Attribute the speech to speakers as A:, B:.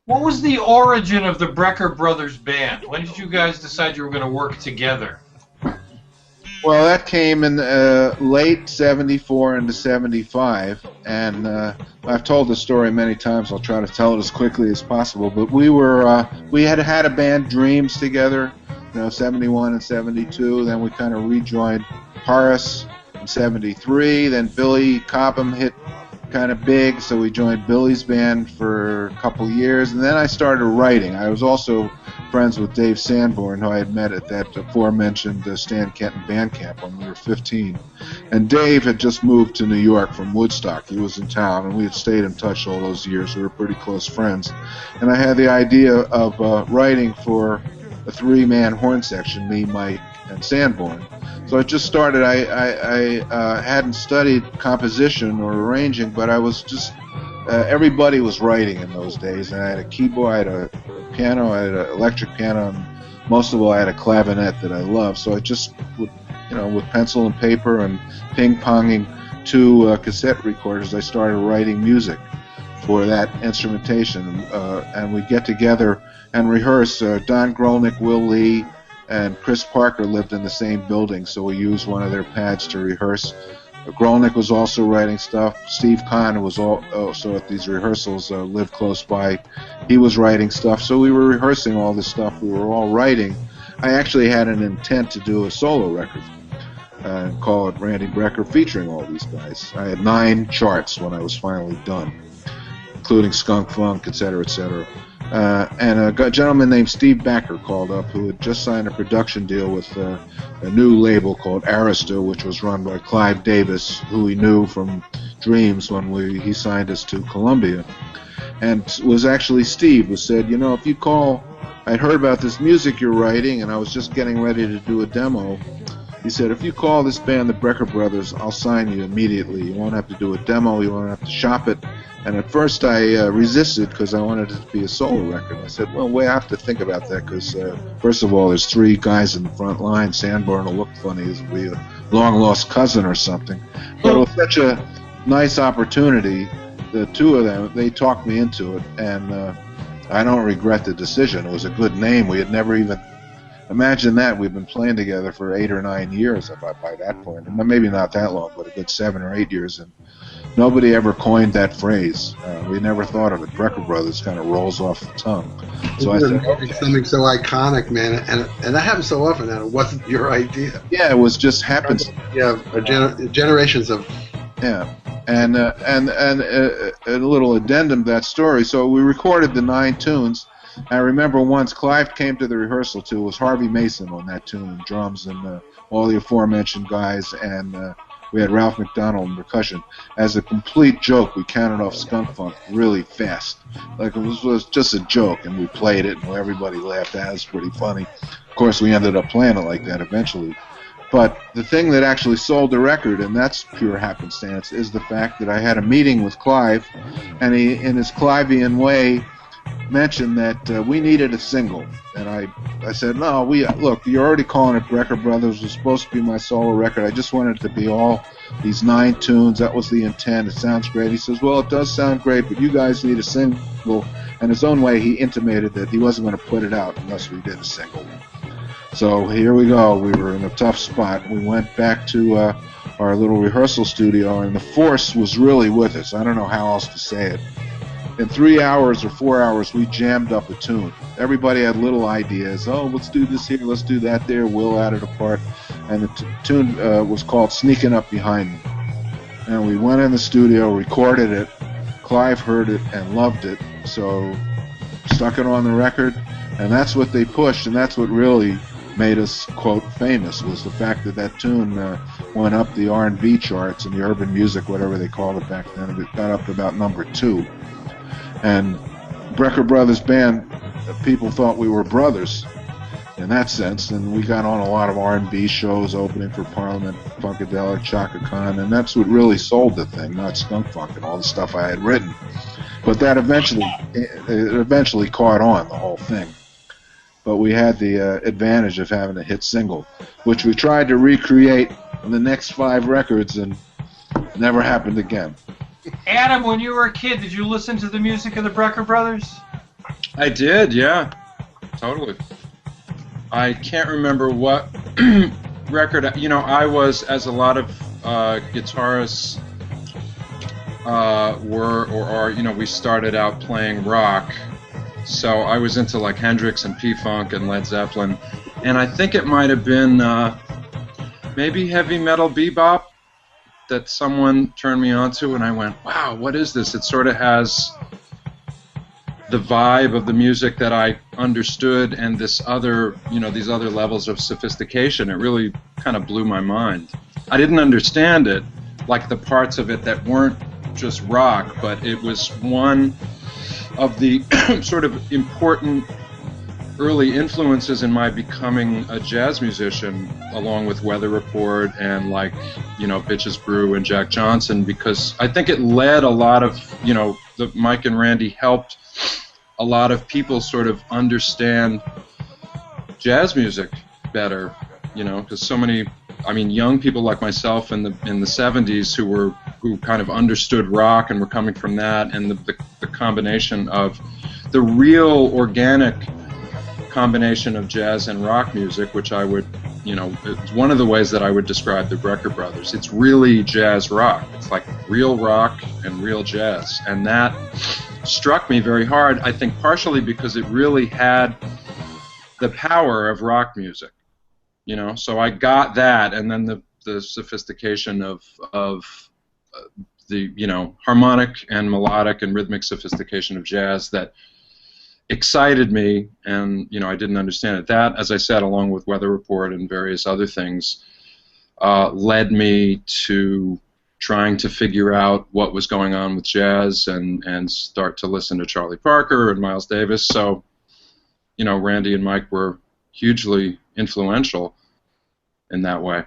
A: What was the origin of the Brecker Brothers band? When did you guys decide you were going to work together?
B: Well, that came in late '74 into '75, and I've told the story many times. I'll try to tell it as quickly as possible. But we had a band, Dreams, together, '71 and '72. Then we kind of rejoined Horace in '73. Then Billy Cobham hit kind of big, so we joined Billy's band for a couple years, and then I started writing. I was also friends with Dave Sanborn, who I had met at that aforementioned Stan Kenton band camp when we were 15. And Dave had just moved to New York from Woodstock. He was in town, and we had stayed in touch all those years. We were pretty close friends. And I had the idea of writing for a three-man horn section, me, Mike, and Sanborn. So I just started. I hadn't studied composition or arranging, but I was just, everybody was writing in those days. And I had a keyboard, I had a piano, I had an electric piano, and most of all I had a clavinet that I loved. So I just, with pencil and paper and ping-ponging two cassette recorders, I started writing music for that instrumentation. And we get together and rehearse. Don Grolnick, Will Lee, and Chris Parker lived in the same building, so we used one of their pads to rehearse. Grolnick was also writing stuff. Steve Kahn, who was also at these rehearsals, lived close by. He was writing stuff, so we were rehearsing all this stuff. We were all writing. I actually had an intent to do a solo record and call it Randy Brecker, featuring all these guys. I had 9 charts when I was finally done, including Skunk Funk, etc., etc. And a gentleman named Steve Backer called up, who had just signed a production deal with a new label called Arista, which was run by Clive Davis, who he knew from Dreams when he signed us to Columbia. And it was actually Steve who said, if you call, I'd heard about this music you're writing, and I was just getting ready to do a demo. He said, if you call this band the Brecker Brothers, I'll sign you immediately. You won't have to do a demo, you won't have to shop it. And at first I resisted because I wanted it to be a solo record. I said, well, I have to think about that because, first of all, there's 3 guys in the front line. Sanborn will look funny as be a long-lost cousin or something. But it was such a nice opportunity. The 2 of them, they talked me into it, and I don't regret the decision. It was a good name. We had never even... Imagine that. We've been playing together for 8 or 9 years by that point. Maybe not that long, but a good 7 or 8 years. And nobody ever coined that phrase. We never thought of it. Brecker Brothers kind of rolls off the tongue. So I said, okay.
C: Something so iconic, man, and that happens so often that it wasn't your idea.
B: Yeah, it was just happens.
C: Yeah, generations of.
B: Yeah, and a little addendum to that story. So we recorded the 9 tunes. I remember once Clive came to the rehearsal too. It was Harvey Mason on that tune, drums, and all the aforementioned guys, and we had Ralph McDonald in percussion. As a complete joke, we counted off Skunk Funk really fast. Like it was just a joke, and we played it, and everybody laughed at it. It was pretty funny. Of course, we ended up playing it like that eventually. But the thing that actually sold the record, and that's pure happenstance, is the fact that I had a meeting with Clive, and he, in his Clivean way, mentioned that we needed a single, and I said, no, look, you're already calling it Brecker Brothers. It was supposed to be my solo record. I just wanted it to be all these 9 tunes. That was the intent. It sounds great. He says, well, it does sound great, but you guys need a single. And his own way, he intimated that he wasn't going to put it out unless we did a single. So here we go. We were in a tough spot. We went back to our little rehearsal studio, and the force was really with us. I don't know how else to say it. In 3 hours or 4 hours, we jammed up a tune. Everybody had little ideas. Oh, let's do this here, let's do that there. Will added a part. And the tune was called Sneaking Up Behind Me. And we went in the studio, recorded it. Clive heard it and loved it, so stuck it on the record. And that's what they pushed, and that's what really made us, quote, famous, was the fact that that tune went up the R&B charts and the urban music, whatever they called it back then. It got up to about number 2. And Brecker Brothers Band, people thought we were brothers in that sense, and we got on a lot of R&B shows, opening for Parliament, Funkadelic, Chaka Khan, and that's what really sold the thing, not Skunk Funk and all the stuff I had written. But that eventually caught on, the whole thing. But we had the advantage of having a hit single, which we tried to recreate in the next 5 records, and it never happened again.
A: Adam, when you were a kid, did you listen to the music of the Brecker Brothers?
D: I did, yeah, totally. I can't remember what record. You know, I was, as a lot of guitarists were or are. You know, we started out playing rock, so I was into like Hendrix and P-Funk and Led Zeppelin, and I think it might have been maybe Heavy Metal Be-Bop that someone turned me on to, and I went, wow, what is this? It sort of has the vibe of the music that I understood, and this other, you know, these other levels of sophistication. It really kind of blew my mind. I didn't understand it, like the parts of it that weren't just rock, but it was one of the sort of important early influences in my becoming a jazz musician, along with Weather Report and, like, you know, Bitches Brew and Jack Johnson, because I think it led a lot of, you know, Mike and Randy helped a lot of people sort of understand jazz music better, you know, because so many, I mean, young people like myself in the 70s who kind of understood rock and were coming from that, and the combination of the real organic combination of jazz and rock music, which I would, you know, it's one of the ways that I would describe the Brecker Brothers. It's really jazz rock. It's like real rock and real jazz, and that struck me very hard, I think partially because it really had the power of rock music, you know, so I got that, and then the sophistication of the, you know, harmonic and melodic and rhythmic sophistication of jazz that excited me, and, you know, I didn't understand it. That, as I said, along with Weather Report and various other things, led me to trying to figure out what was going on with jazz and start to listen to Charlie Parker and Miles Davis. So, you know, Randy and Mike were hugely influential in that way.